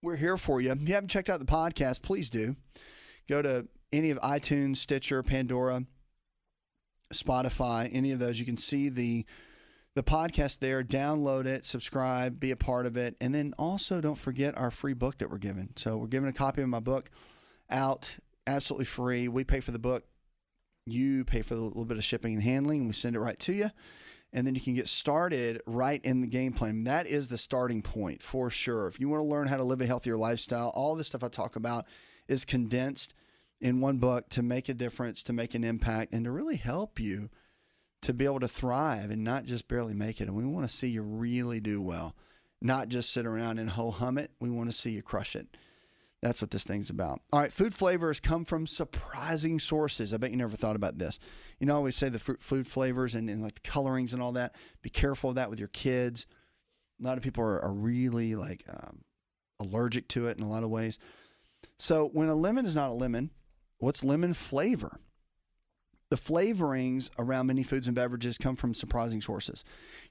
We're here for you. If you haven't checked out the podcast, please do. Go to any of iTunes, Stitcher, Pandora, Spotify, any of those. You can see the podcast there. Download it, subscribe, be a part of it. And then also don't forget our free book that we're giving. So we're giving a copy of my book out absolutely free. We pay for the book. You pay for a little bit of shipping and handling. We send it right to you. And then you can get started right in the game plan. That is the starting point for sure. If you want to learn how to live a healthier lifestyle, all this stuff I talk about is condensed in one book to make a difference, to make an impact, and to really help you to be able to thrive and not just barely make it. And we want to see you really do well, not just sit around and ho-hum it. We want to see you crush it. That's what this thing's about. All right, food flavors come from surprising sources. I bet you never thought about this. You know, I always say the food flavors and like the colorings and all that. Be careful of that with your kids. A lot of people are really like allergic to it in a lot of ways. So when a lemon is not a lemon, what's lemon flavor? The flavorings around many foods and beverages come from surprising sources.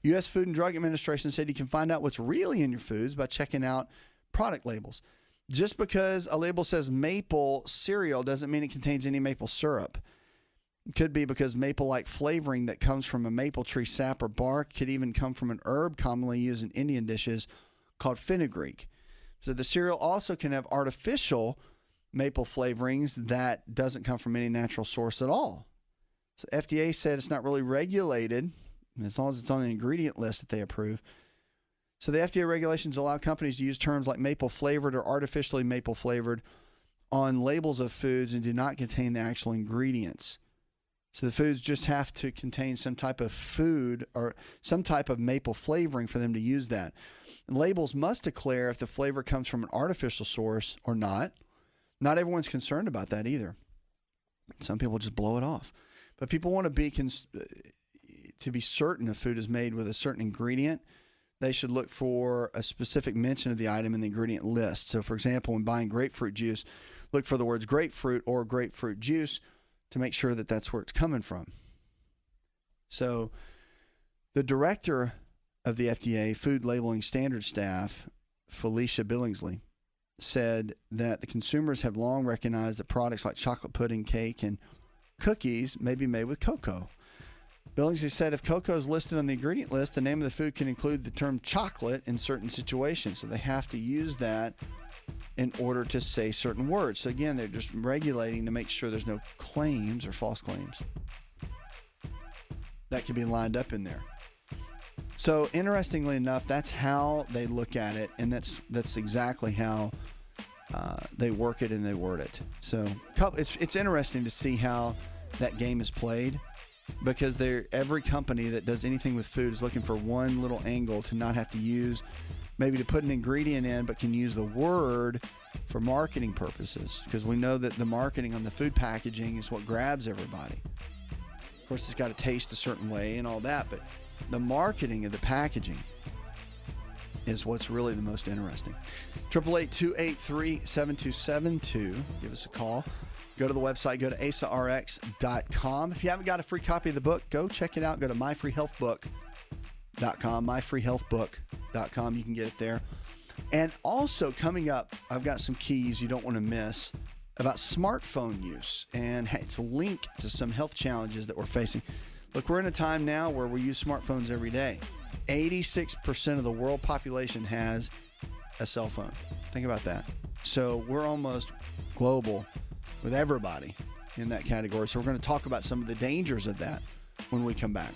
U.S. Food and Drug Administration said you can find out what's really in your foods by checking out product labels. Just because a label says maple cereal doesn't mean it contains any maple syrup. It could be because maple-like flavoring that comes from a maple tree sap or bark could even come from an herb commonly used in Indian dishes called fenugreek. So the cereal also can have artificial maple flavorings that doesn't come from any natural source at all. So FDA said it's not really regulated as long as it's on the ingredient list that they approve. So the FDA regulations allow companies to use terms like maple flavored or artificially maple flavored on labels of foods and do not contain the actual ingredients. So the foods just have to contain some type of food or some type of maple flavoring for them to use that. And labels must declare if the flavor comes from an artificial source or not. Not everyone's concerned about that either. Some people just blow it off. But people want to be certain a food is made with a certain ingredient. They should look for a specific mention of the item in the ingredient list. So, for example, when buying grapefruit juice, look for the words grapefruit or grapefruit juice to make sure that that's where it's coming from. So, the director of the FDA Food Labeling Standards Staff, Felicia Billingsley, said that the consumers have long recognized that products like chocolate pudding, cake, and cookies may be made with cocoa. Billingsley said if cocoa is listed on the ingredient list, the name of the food can include the term chocolate in certain situations. So they have to use that in order to say certain words. So again, they're just regulating to make sure there's no claims or false claims that can be lined up in there. So interestingly enough, that's how they look at it, and that's exactly how they work it and they word it. So it's interesting to see how that game is played. Because every company that does anything with food is looking for one little angle to not have to use, maybe to put an ingredient in, but can use the word for marketing purposes. Because we know that the marketing on the food packaging is what grabs everybody. Of course, it's got to taste a certain way and all that, but the marketing of the packaging is what's really the most interesting. 888-283-7272. Give us a call. Go to the website, go to asarx.com. If you haven't got a free copy of the book, go check it out. Go to myfreehealthbook.com, myfreehealthbook.com. You can get it there. And also coming up, I've got some keys you don't want to miss about smartphone use. And it's a link to some health challenges that we're facing. Look, we're in a time now where we use smartphones every day. 86% of the world population has a cell phone. Think about that. So we're almost global with everybody in that category. So we're going to talk about some of the dangers of that when we come back.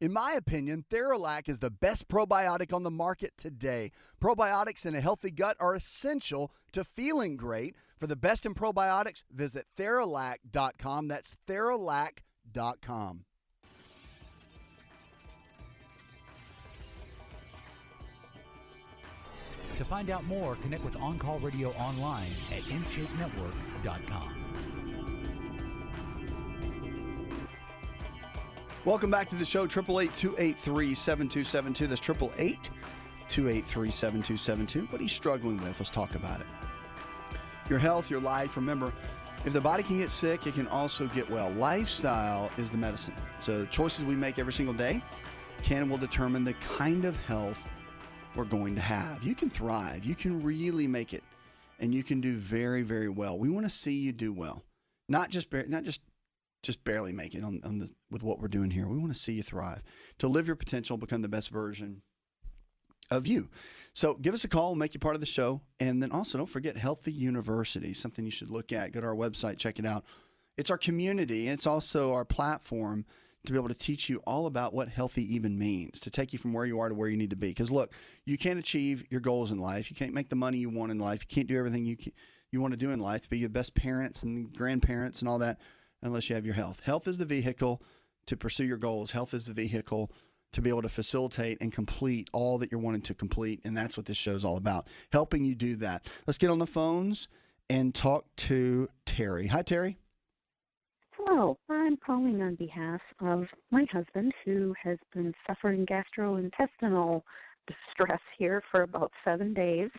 In my opinion, Theralac is the best probiotic on the market today. Probiotics in a healthy gut are essential to feeling great. For the best in probiotics, visit Theralac.com. That's Theralac.com. To find out more, connect with On Call Radio online at InShapeNetwork.com. Welcome back to the show, 888-283-7272. That's 888-283-7272. What are you struggling with? Let's talk about it. your health, your life. Remember, if the body can get sick, it can also get well. Lifestyle is the medicine. So choices we make every single day can and will determine the kind of health we're going to have. You can thrive. You can really make it, and you can do very, very well. We want to see you do well, not just barely make it with what we're doing here. We want to see you thrive, to live your potential, become the best version of you. So give us a call, we'll make you part of the show. And then also don't forget Healthy University, something you should look at. Go to our website, check it out. It's our community, and it's also our platform to be able to teach you all about what healthy even means, to take you from where you are to where you need to be. Because look, you can't achieve your goals in life. You can't make the money you want in life. You can't do everything you want to do in life, to be your best parents and grandparents and all that, unless you have your health. Health is the vehicle to pursue your goals. Health is the vehicle to be able to facilitate and complete all that you're wanting to complete. And that's what this show's all about, helping you do that. Let's get on the phones and talk to Terry. Hi, Terry. Hello. I'm calling on behalf of my husband, who has been suffering gastrointestinal distress here for about 7 days.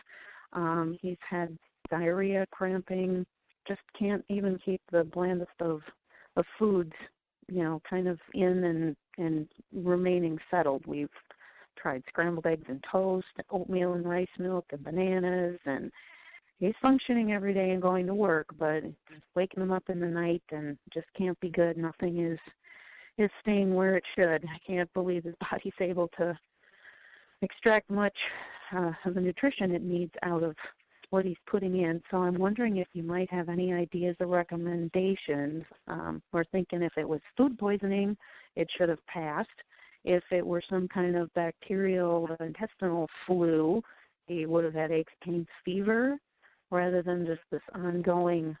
He's had diarrhea, cramping, just can't even keep the blandest of foods, kind of in and remaining settled. We've tried scrambled eggs and toast, oatmeal and rice milk, and bananas, and he's functioning every day and going to work, but it's waking him up in the night and just can't be good. Nothing is staying where it should. I can't believe his body's able to extract much of the nutrition it needs out of what he's putting in. So I'm wondering if you might have any ideas or recommendations. We're thinking if it was food poisoning, it should have passed. If it were some kind of bacterial intestinal flu, he would have had aches, pains, fever, rather than just this ongoing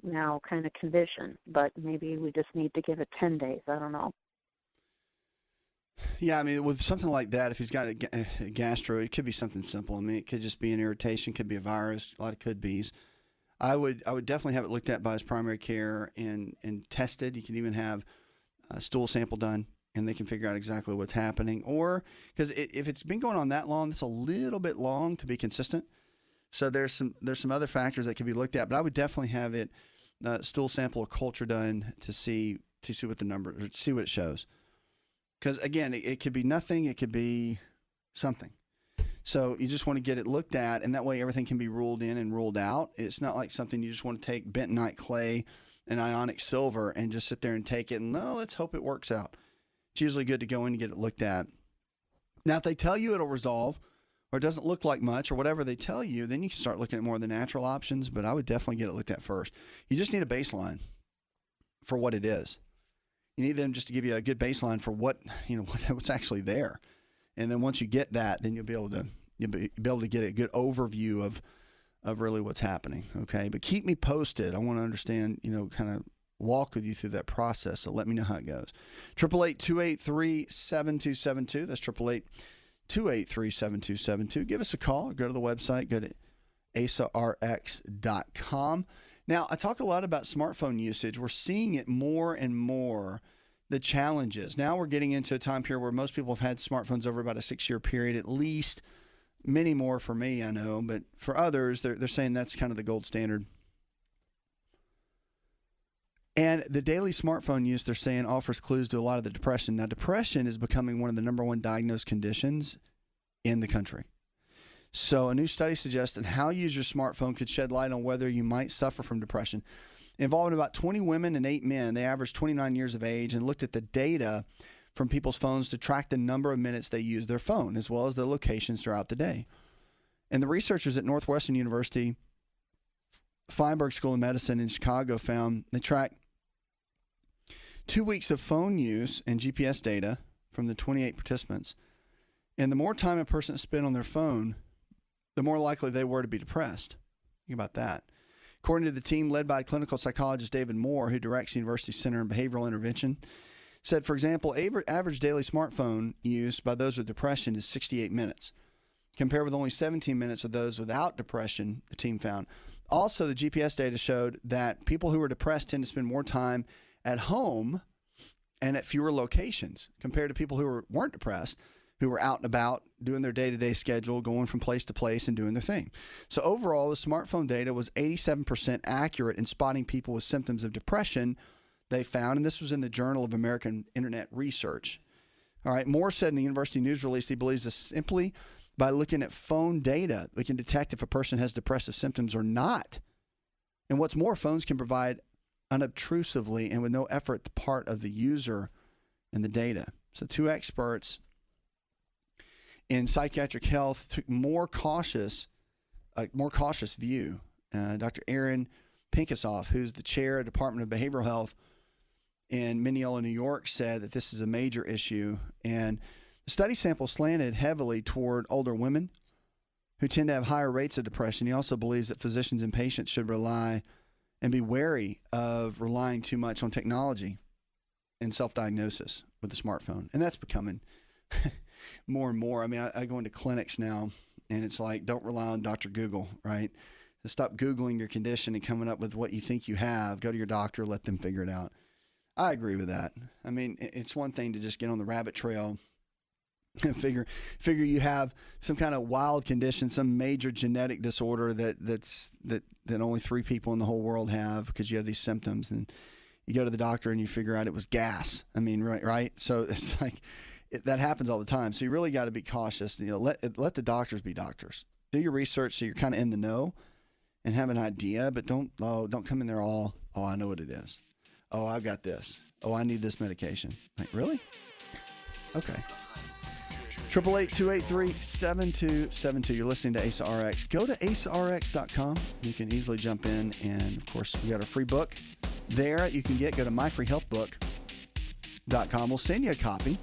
now kind of condition. But maybe we just need to give it 10 days. I don't know. Yeah, I mean, with something like that, if he's got a gastro, it could be something simple. I mean, it could just be an irritation, could be a virus, a lot of could be's. I would definitely have it looked at by his primary care and tested. You can even have a stool sample done, and they can figure out exactly what's happening. Or, because if it's been going on that long, that's a little bit long to be consistent. So there's some other factors that could be looked at, but I would definitely have it stool sample or culture done to see what the number, or see what it shows. Because again, it could be nothing, it could be something. So you just want to get it looked at, and that way everything can be ruled in and ruled out. It's not like something you just want to take bentonite clay and ionic silver and just sit there and take it and, no, let's hope it works out. It's usually good to go in and get it looked at. Now, if they tell you it'll resolve, or it doesn't look like much, or whatever they tell you, then you can start looking at more of the natural options, but I would definitely get it looked at first. You just need a baseline for what it is. You need them just to give you a good baseline for what's actually there. And then once you get that, then you'll be able to get a good overview of really what's happening. Okay. But keep me posted. I want to understand, kind of walk with you through that process. So let me know how it goes. 888-283-7272. That's 888-283-7272. Give us a call or go to the website, go to asarx.com. Now, I talk a lot about smartphone usage. We're seeing it more and more, the challenges. Now we're getting into a time period where most people have had smartphones over about a 6-year period, at least. Many more for me, I know, but for others, they're saying that's kind of the gold standard. And the daily smartphone use, they're saying, offers clues to a lot of the depression. Now, depression is becoming one of the number one diagnosed conditions in the country. So a new study suggests that how you use your smartphone could shed light on whether you might suffer from depression. Involving about 20 women and 8 men, they averaged 29 years of age and looked at the data from people's phones to track the number of minutes they use their phone, as well as their locations throughout the day. And the researchers at Northwestern University, Feinberg School of Medicine in Chicago found they tracked 2 weeks of phone use and GPS data from the 28 participants. And the more time a person spent on their phone, the more likely they were to be depressed. Think about that. According to the team led by clinical psychologist David Moore, who directs the University Center on Behavioral Intervention, said, for example, average daily smartphone use by those with depression is 68 minutes, compared with only 17 minutes with those without depression, the team found. Also, the GPS data showed that people who were depressed tend to spend more time at home and at fewer locations compared to people who weren't depressed, who were out and about doing their day-to-day schedule, going from place to place and doing their thing. So overall, the smartphone data was 87% accurate in spotting people with symptoms of depression, they found, and this was in the Journal of American Internet Research. All right, Moore said in the university news release he believes that simply by looking at phone data, we can detect if a person has depressive symptoms or not. And what's more, phones can provide unobtrusively and with no effort the part of the user in the data. So two experts in psychiatric health took a more cautious view. Dr. Aaron Pinkasoff, who's the chair of Department of Behavioral Health in Mineola, New York, said that this is a major issue. And the study sample slanted heavily toward older women who tend to have higher rates of depression. He also believes that physicians and patients should rely and be wary of relying too much on technology and self-diagnosis with the smartphone. And that's becoming more and more. I mean, I go into clinics now, and it's like, don't rely on Dr. Google, right? So stop Googling your condition and coming up with what you think you have. Go to your doctor, let them figure it out. I agree with that. I mean, it's one thing to just get on the rabbit trail and figure you have some kind of wild condition, some major genetic disorder that only 3 people in the whole world have because you have these symptoms, and you go to the doctor and you figure out it was gas. I mean, right? So it's like that happens all the time. So you really got to be cautious. You know, let the doctors be doctors. Do your research so you're kind of in the know and have an idea, but don't come in there all, I know what it is. Oh, I've got this. Oh, I need this medication. Like, really? Okay. 888-283-7272. You're listening to Asa Rx. Go to asarx.com. You can easily jump in, and of course, we got a free book there you can get. Go to myfreehealthbook.com. We'll send you a copy,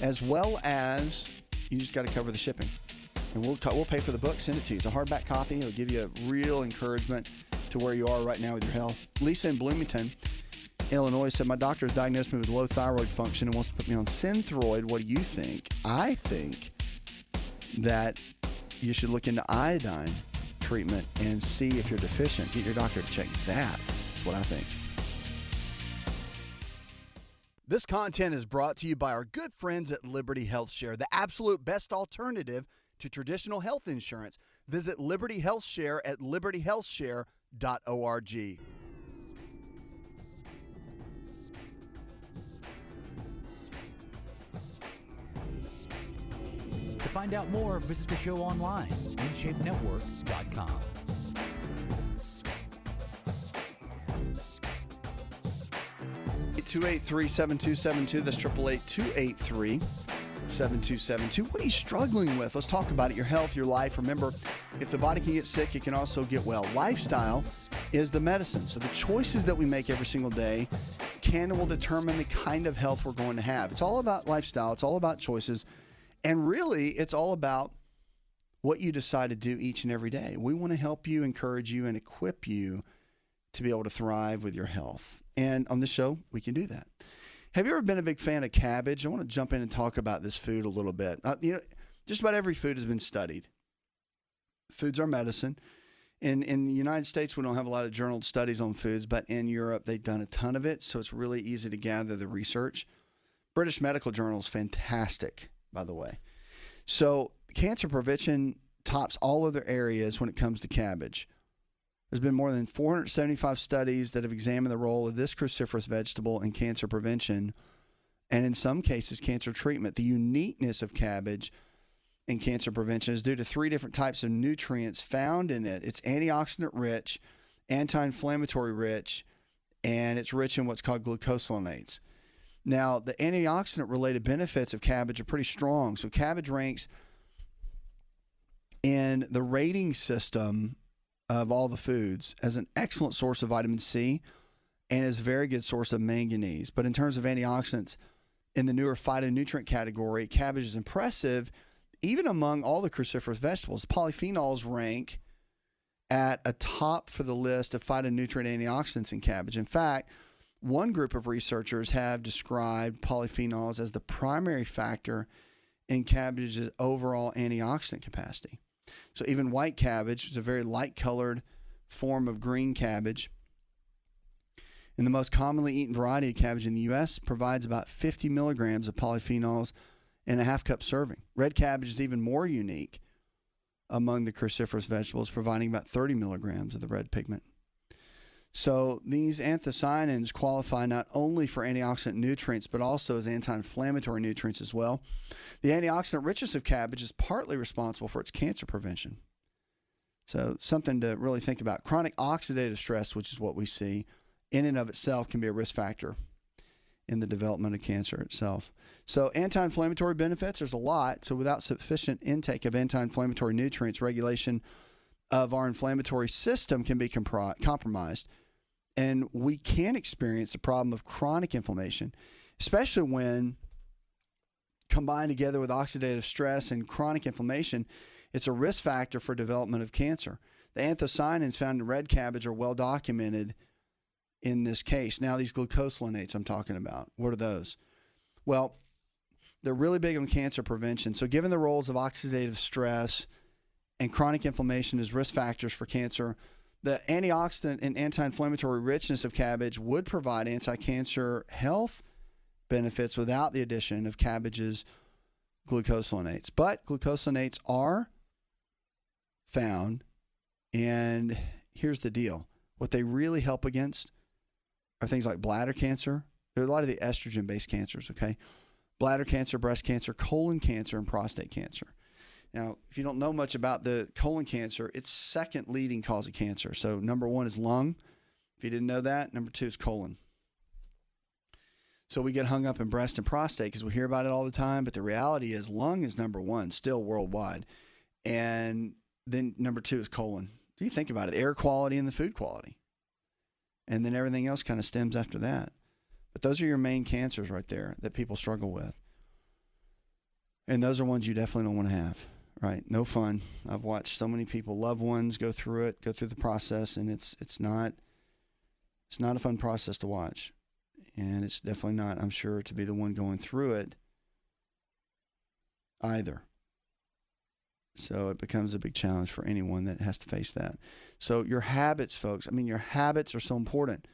as well as you just got to cover the shipping, and we'll pay for the book. Send it to you. It's a hardback copy. It'll give you a real encouragement to where you are right now with your health. Lisa in Bloomington, Illinois, said, my doctor has diagnosed me with low thyroid function and wants to put me on Synthroid. What do you think? I think that you should look into iodine treatment and see if you're deficient. Get your doctor to check that. That's what I think. This content is brought to you by our good friends at Liberty Health Share, the absolute best alternative to traditional health insurance. Visit Liberty Health Share at libertyhealthshare.org. To find out more, visit the show online, InShapeNetwork.com. Two 888-283-7272. That's 888-283-7272. What are you struggling with? Let's talk about it. Your health, your life. Remember, if the body can get sick, it can also get well. Lifestyle is the medicine. So the choices that we make every single day can and will determine the kind of health we're going to have. It's all about lifestyle. It's all about choices. And really, it's all about what you decide to do each and every day. We want to help you, encourage you, and equip you to be able to thrive with your health. And on this show, we can do that. Have you ever been a big fan of cabbage? I want to jump in and talk about this food a little bit. Just about every food has been studied. Foods are medicine. In the United States, we don't have a lot of journaled studies on foods, but in Europe, they've done a ton of it, so it's really easy to gather the research. British Medical Journal is fantastic, by the way. So cancer prevention tops all other areas when it comes to cabbage. There's been more than 475 studies that have examined the role of this cruciferous vegetable in cancer prevention, and in some cases, cancer treatment. The uniqueness of cabbage in cancer prevention is due to 3 different types of nutrients found in it. It's antioxidant rich, anti-inflammatory rich, and it's rich in what's called glucosinolates. Now, the antioxidant related benefits of cabbage are pretty strong. So cabbage ranks in the rating system of all the foods as an excellent source of vitamin C and is a very good source of manganese. But in terms of antioxidants, in the newer phytonutrient category, cabbage is impressive even among all the cruciferous vegetables. The polyphenols rank at a top for the list of phytonutrient antioxidants in cabbage. In fact, one group of researchers have described polyphenols as the primary factor in cabbage's overall antioxidant capacity. So even white cabbage is a very light-colored form of green cabbage. And the most commonly eaten variety of cabbage in the U.S. provides about 50 milligrams of polyphenols in a half-cup serving. Red cabbage is even more unique among the cruciferous vegetables, providing about 30 milligrams of the red pigment. So these anthocyanins qualify not only for antioxidant nutrients, but also as anti-inflammatory nutrients as well. The antioxidant richness of cabbage is partly responsible for its cancer prevention. So something to really think about. Chronic oxidative stress, which is what we see, in and of itself can be a risk factor in the development of cancer itself. So anti-inflammatory benefits, there's a lot. So without sufficient intake of anti-inflammatory nutrients, regulation of our inflammatory system can be compromised. And we can experience the problem of chronic inflammation, especially when combined together with oxidative stress and chronic inflammation. It's a risk factor for development of cancer. The anthocyanins found in red cabbage are well documented in this case. Now, these glucosinolates I'm talking about, what are those? Well, they're really big on cancer prevention. So given the roles of oxidative stress and chronic inflammation as risk factors for cancer, the antioxidant and anti-inflammatory richness of cabbage would provide anti-cancer health benefits without the addition of cabbage's glucosinolates. But glucosinolates are found, and here's the deal. What they really help against are things like bladder cancer. There are a lot of the estrogen-based cancers, okay? Bladder cancer, breast cancer, colon cancer, and prostate cancer. Now, if you don't know much about the colon cancer, it's second leading cause of cancer. So number one is lung. If you didn't know that, number two is colon. So we get hung up in breast and prostate because we hear about it all the time, but the reality is lung is number one still worldwide. And then number two is colon. Do you think about it? Air quality and the food quality. And then everything else kind of stems after that. But those are your main cancers right there that people struggle with. And those are ones you definitely don't want to have. Right, no fun. I've watched so many people, loved ones, go through the process, and it's not a fun process to watch, and it's definitely not, I'm sure, to be the one going through it either. So it becomes a big challenge for anyone that has to face that. So your habits, folks. I mean, your habits are so important.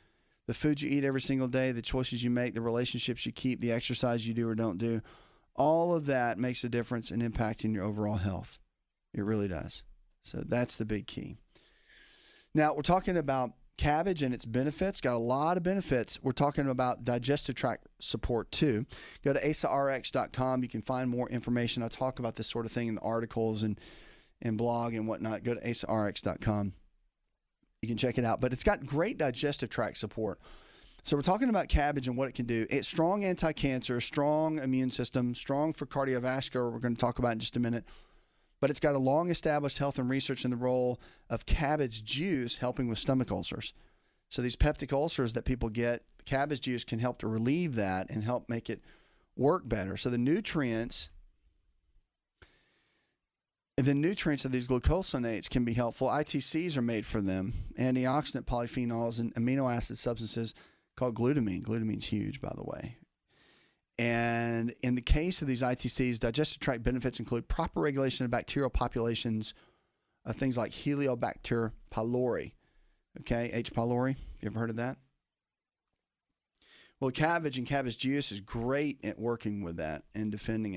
The food you eat every single day, the choices you make, the relationships you keep, the exercise you do or don't do. All of that makes a difference in impacting your overall health. It really does. So that's the big key. Now, we're talking about cabbage and its benefits. Got a lot of benefits. We're talking about digestive tract support too. Go to asarx.com. You can find more information. I talk about this sort of thing in the articles and blog and whatnot. Go to asarx.com. You can check it out. But it's got great digestive tract support. So we're talking about cabbage and what it can do. It's strong anti-cancer, strong immune system, strong for cardiovascular, we're going to talk about in just a minute. But it's got a long-established health and research in the role of cabbage juice helping with stomach ulcers. So these peptic ulcers that people get, cabbage juice can help to relieve that and help make it work better. So the nutrients of these glucosinates can be helpful. ITCs are made for them, antioxidant polyphenols and amino acid substances called glutamine. Glutamine's huge, by the way. And in the case of these ITCs, digestive tract benefits include proper regulation of bacterial populations of things like Helicobacter pylori. Okay, H. pylori. You ever heard of that? Well, cabbage and cabbage juice is great at working with that and defending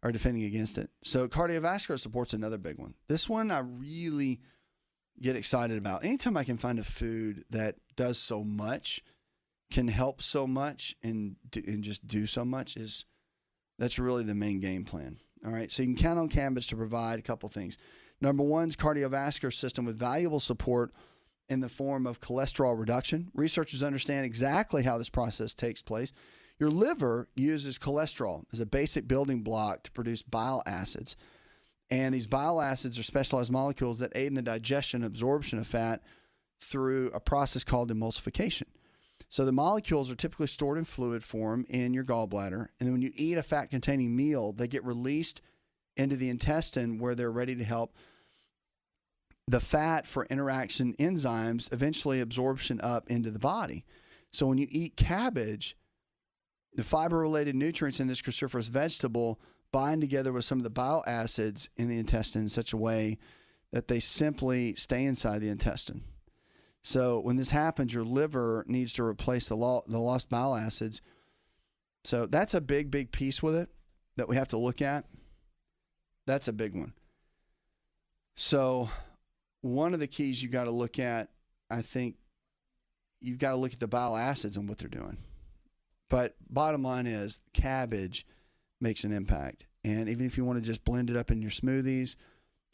against it. So cardiovascular support's another big one. This one I really get excited about. Anytime I can find a food that does so much, can help so much and just do so much, that's really the main game plan. All right, so you can count on cabbage to provide a couple things. Number one is cardiovascular system with valuable support in the form of cholesterol reduction. Researchers understand exactly how this process takes place. Your liver uses cholesterol as a basic building block to produce bile acids. And these bile acids are specialized molecules that aid in the digestion and absorption of fat through a process called emulsification. So the molecules are typically stored in fluid form in your gallbladder. And then when you eat a fat-containing meal, they get released into the intestine where they're ready to help the fat for interaction enzymes, eventually absorption up into the body. So when you eat cabbage, the fiber-related nutrients in this cruciferous vegetable bind together with some of the bile acids in the intestine in such a way that they simply stay inside the intestine. So when this happens, your liver needs to replace the lost bile acids. So that's a big, big piece with it that we have to look at, that's a big one. So one of the keys you got to look at, I think, you've got to look at the bile acids and what they're doing. But bottom line is cabbage makes an impact. And even if you want to just blend it up in your smoothies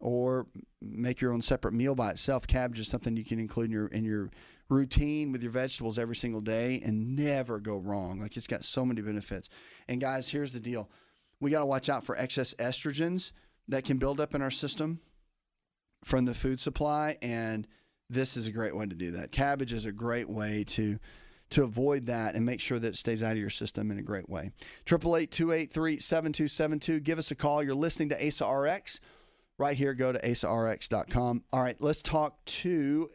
or make your own separate meal by itself, cabbage is something you can include in your routine with your vegetables every single day and never go wrong. Like, it's got so many benefits. And guys, here's the deal. We got to watch out for excess estrogens that can build up in our system from the food supply, and this is a great way to do that. Cabbage is a great way to avoid that and make sure that it stays out of your system in a great way. 888-283-7272. Give us a call. You're listening to Asa Rx. Right here, go to asarx.com. All right, let's talk to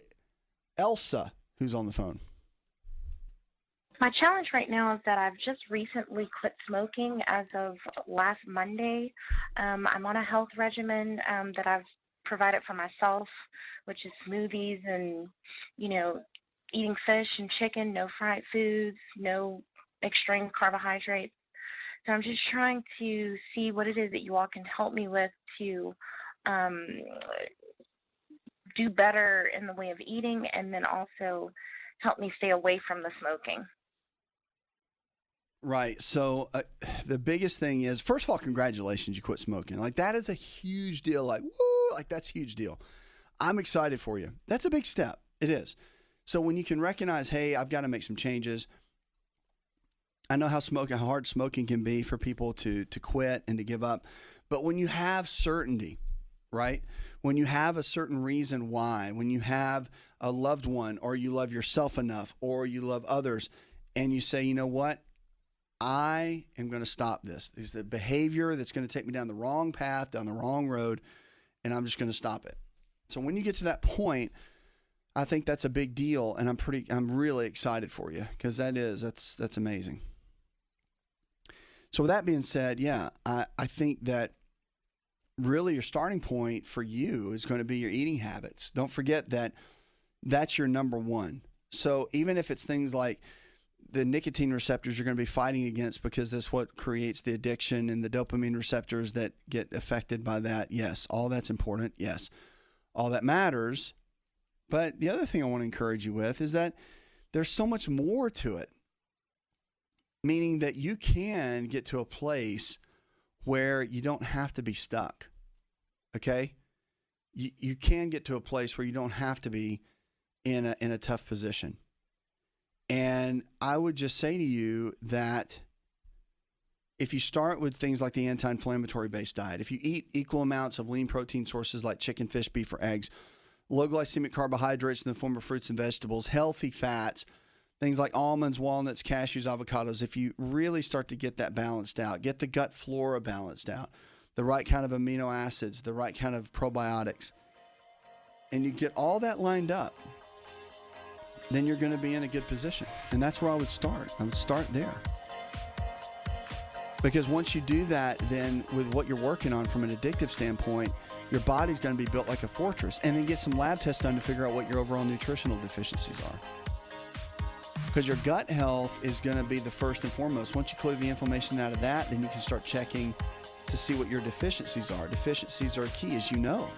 Elsa, who's on the phone. My challenge right now is that I've just recently quit smoking as of last Monday. I'm on a health regimen that I've provided for myself, which is smoothies and, eating fish and chicken, no fried foods, no extreme carbohydrates. So I'm just trying to see what it is that you all can help me with to do better in the way of eating, and then also help me stay away from the smoking. Right. So the biggest thing is, first of all, congratulations, you quit smoking. Like, that is a huge deal. Like, woo, like, that's a huge deal. I'm excited for you. That's a big step. It is. So when you can recognize, hey, I've got to make some changes. I know how hard smoking can be for people to quit and to give up. But when you have certainty, right? When you have a certain reason why, when you have a loved one, or you love yourself enough, or you love others, and you say, you know what? I am going to stop this. This is the behavior that's going to take me down the wrong path, down the wrong road, and I'm just going to stop it. So when you get to that point, I think that's a big deal, and I'm really excited for you, because that's amazing. So with that being said, yeah, I think that really your starting point for you is going to be your eating habits. Don't forget that that's your number one. So even if it's things like the nicotine receptors you're going to be fighting against, because that's what creates the addiction, and the dopamine receptors that get affected by that, yes, all that's important, yes, all that matters. But the other thing I want to encourage you with is that there's so much more to it, meaning that you can get to a place where you don't have to be stuck, okay? You can get to a place where you don't have to be in a tough position. And I would just say to you that if you start with things like the anti-inflammatory based diet, if you eat equal amounts of lean protein sources like chicken, fish, beef, or eggs, low glycemic carbohydrates in the form of fruits and vegetables, healthy fats, things like almonds, walnuts, cashews, avocados, if you really start to get that balanced out, get the gut flora balanced out, the right kind of amino acids, the right kind of probiotics, and you get all that lined up, then you're going to be in a good position. And that's where I would start. I would start there. Because once you do that, then with what you're working on from an addictive standpoint, your body's going to be built like a fortress. And then get some lab tests done to figure out what your overall nutritional deficiencies are. Because your gut health is going to be the first and foremost. Once you clear the inflammation out of that, then you can start checking to see what your deficiencies are. Deficiencies are key, as you know.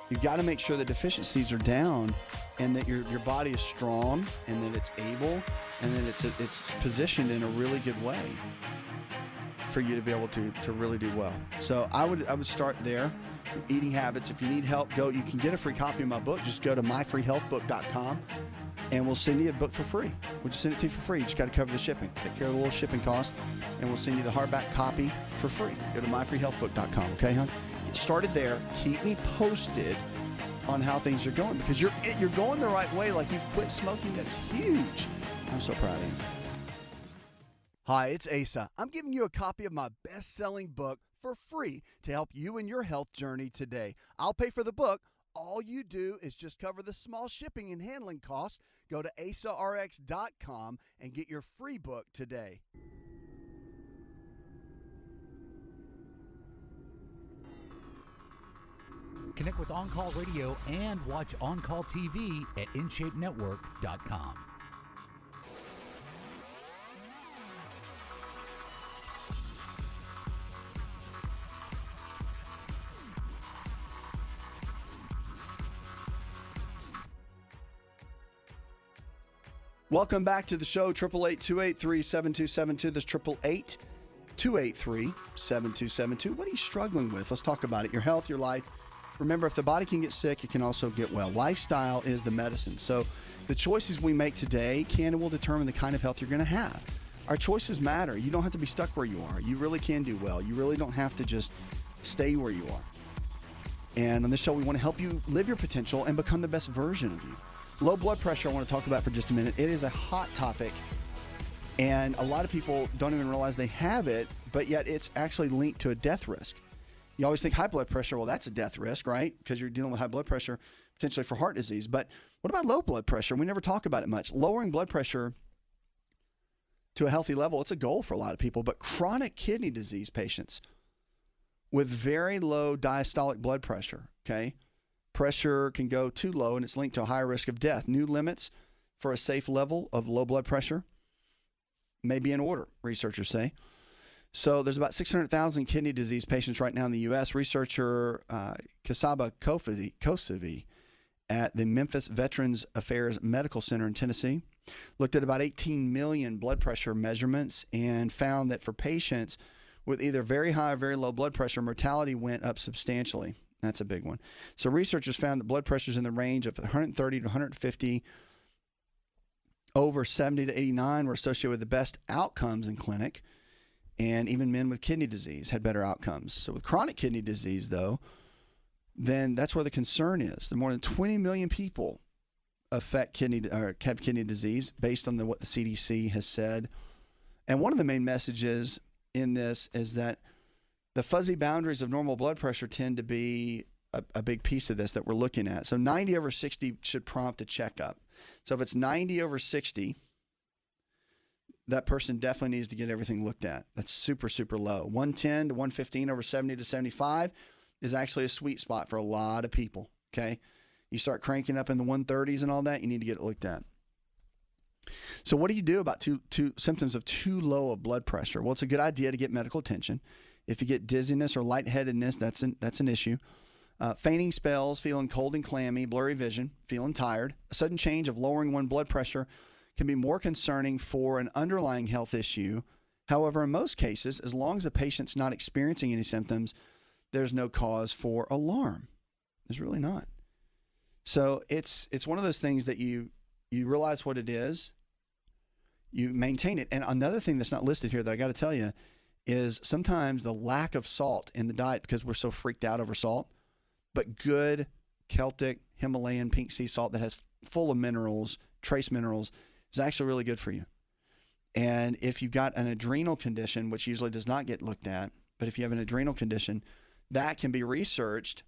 You've got to make sure the deficiencies are down, and that your body is strong, and that it's able, and that it's positioned in a really good way for you to be able to really do well. So I would start there. Eating habits. If you need help, you can get a free copy of my book. Just go to myfreehealthbook.com, and we'll send you a book for free. We'll just send it to you for free. You just got to cover the shipping. Take care of the little shipping cost, and we'll send you the hardback copy for free. Go to myfreehealthbook.com. Okay, hon? Get started there. Keep me posted on how things are going, because you're going the right way. Like, you quit smoking. That's huge. I'm so proud of you. Hi, it's Asa. I'm giving you a copy of my best-selling book for free to help you in your health journey today. I'll pay for the book. All you do is just cover the small shipping and handling costs. Go to asarx.com and get your free book today. Connect with On Call Radio and watch On Call TV at InShapeNetwork.com. Welcome back to the show, 888-283-7272. This 888-283-7272. What are you struggling with? Let's talk about it. Your health, your life. Remember, if the body can get sick, it can also get well. Lifestyle is the medicine. So the choices we make today can and will determine the kind of health you're going to have. Our choices matter. You don't have to be stuck where you are. You really can do well. You really don't have to just stay where you are. And on this show, we want to help you live your potential and become the best version of you. Low blood pressure, I want to talk about for just a minute. It is a hot topic, and a lot of people don't even realize they have it, but yet it's actually linked to a death risk. You always think high blood pressure, well, that's a death risk, right? Because you're dealing with high blood pressure, potentially for heart disease. But what about low blood pressure? We never talk about it much. Lowering blood pressure to a healthy level, it's a goal for a lot of people, but chronic kidney disease patients with very low diastolic blood pressure, okay? Pressure can go too low, and it's linked to a higher risk of death. New limits for a safe level of low blood pressure may be in order, researchers say. So there's about 600,000 kidney disease patients right now in the U.S. Researcher Kasaba Kosevi at the Memphis Veterans Affairs Medical Center in Tennessee looked at about 18 million blood pressure measurements and found that for patients with either very high or very low blood pressure, mortality went up substantially. That's a big one. So researchers found that blood pressures in the range of 130 to 150 over 70 to 89 were associated with the best outcomes in clinic, and even men with kidney disease had better outcomes. So with chronic kidney disease, though, then that's where the concern is. The more than 20 million people have kidney disease based on what the CDC has said. And one of the main messages in this is that the fuzzy boundaries of normal blood pressure tend to be a big piece of this that we're looking at. So 90 over 60 should prompt a checkup. So if it's 90 over 60, that person definitely needs to get everything looked at. That's super, super low. 110 to 115 over 70 to 75 is actually a sweet spot for a lot of people, okay? You start cranking up in the 130s and all that, you need to get it looked at. So what do you do about two symptoms of too low of blood pressure? Well, it's a good idea to get medical attention. If you get dizziness or lightheadedness, that's an issue. Fainting spells, feeling cold and clammy, blurry vision, feeling tired. A sudden change of lowering one blood pressure can be more concerning for an underlying health issue. However, in most cases, as long as the patient's not experiencing any symptoms, there's no cause for alarm. There's really not. So it's one of those things that you realize what it is, you maintain it. And another thing that's not listed here that I got to tell you is sometimes the lack of salt in the diet, because we're so freaked out over salt, but good Celtic Himalayan pink sea salt that has full of minerals, trace minerals, is actually really good for you. And if you've got an adrenal condition, which usually does not get looked at, but if you have an adrenal condition, that can be researched.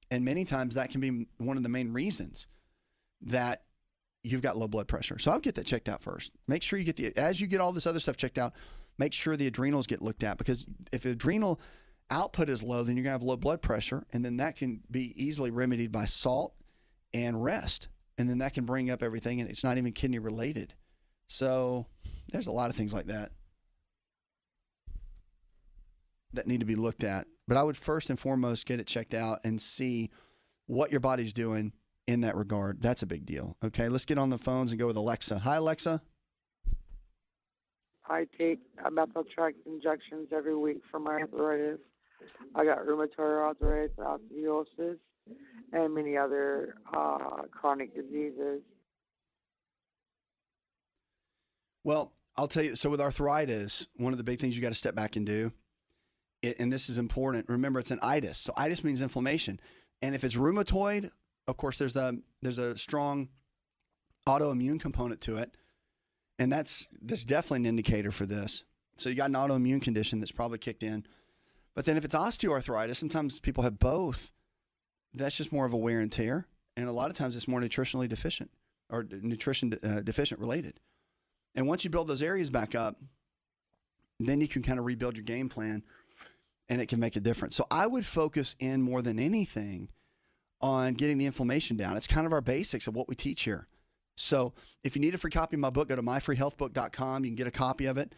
And many times that can be one of the main reasons that you've got low blood pressure. So I'll get that checked out first. Make sure you get as you get all this other stuff checked out, make sure the adrenals get looked at, because if adrenal output is low, then you're going to have low blood pressure, and then that can be easily remedied by salt and rest. And then that can bring up everything, and it's not even kidney related. So there's a lot of things like that that need to be looked at. But I would first and foremost get it checked out and see what your body's doing in that regard. That's a big deal. Okay, let's get on the phones and go with Alexa. Hi, Alexa. I take methotrexate injections every week for my arthritis. I got rheumatoid arthritis, osteoporosis, and many other chronic diseases. Well, I'll tell you, so with arthritis, one of the big things you got to step back and do, and this is important, remember it's an itis. So itis means inflammation. And if it's rheumatoid, of course, there's a strong autoimmune component to it. And that's definitely an indicator for this. So you got an autoimmune condition that's probably kicked in. But then if it's osteoarthritis, sometimes people have both. That's just more of a wear and tear. And a lot of times it's more nutritionally deficient or nutrition deficient related. And once you build those areas back up, then you can kind of rebuild your game plan and it can make a difference. So I would focus in more than anything on getting the inflammation down. It's kind of our basics of what we teach here. So if you need a free copy of my book, go to myfreehealthbook.com. You can get a copy of it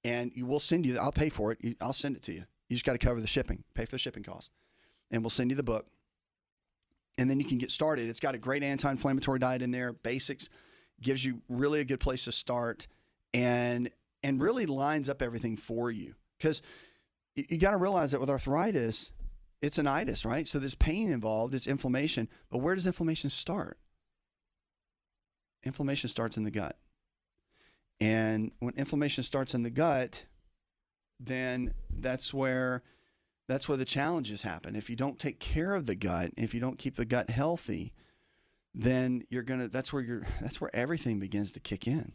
and we'll send you, I'll pay for it. I'll send it to you. You just got to cover the shipping, pay for the shipping costs. And we'll send you the book. And then you can get started. It's got a great anti-inflammatory diet in there, basics, gives you really a good place to start, and really lines up everything for you. Because you got to realize that with arthritis, it's an itis, right? So there's pain involved, it's inflammation. But where does inflammation start? Inflammation starts in the gut. And when inflammation starts in the gut, then that's where the challenges happen. If you don't take care of the gut, if you don't keep the gut healthy, then that's where everything begins to kick in.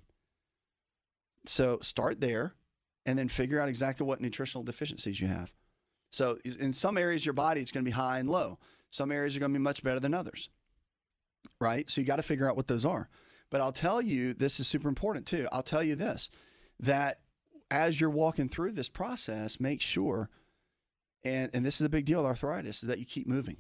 So start there, and then figure out exactly what nutritional deficiencies you have. So in some areas of your body, it's going to be high and low. Some areas are going to be much better than others, right? So you got to figure out what those are. But I'll tell you, this is super important too. I'll tell you this, that as you're walking through this process, make sure, and this is a big deal with arthritis, is that you keep moving.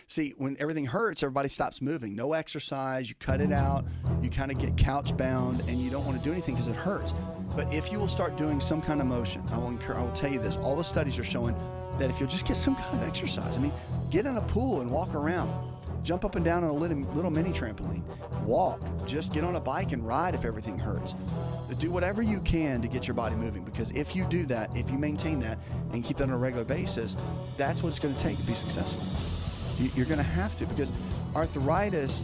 See, when everything hurts, everybody stops moving. No exercise, you cut it out, you kind of get couch bound, and you don't want to do anything because it hurts. But if you will start doing some kind of motion, I will tell you this, all the studies are showing that if you'll just get some kind of exercise, I mean, get in a pool and walk around, jump up and down on a little mini trampoline, walk, just get on a bike and ride if everything hurts. But do whatever you can to get your body moving, because if you do that, if you maintain that and keep that on a regular basis, that's what it's going to take to be successful. You're going to have to, because arthritis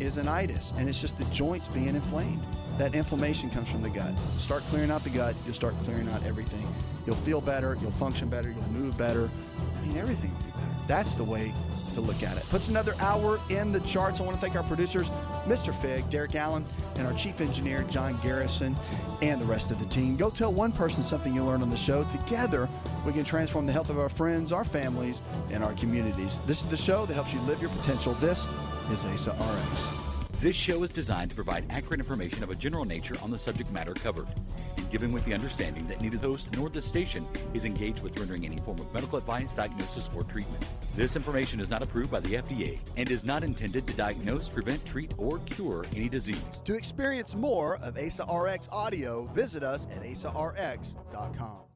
is an itis, and it's just the joints being inflamed. That inflammation comes from the gut. Start clearing out the gut, you'll start clearing out everything. You'll feel better, you'll function better, you'll move better. I mean, everything will be better. That's the way to look at it. Puts another hour in the charts. I want to thank our producers, Mr. Fig, Derek Allen, and our chief engineer, John Garrison, and the rest of the team. Go tell one person something you learned on the show. Together, we can transform the health of our friends, our families, and our communities. This is the show that helps you live your potential. This is Asa Rx. This show is designed to provide accurate information of a general nature on the subject matter covered, and given with the understanding that neither the host nor the station is engaged with rendering any form of medical advice, diagnosis, or treatment. This information is not approved by the FDA and is not intended to diagnose, prevent, treat, or cure any disease. To experience more of Asa Rx audio, visit us at asarx.com.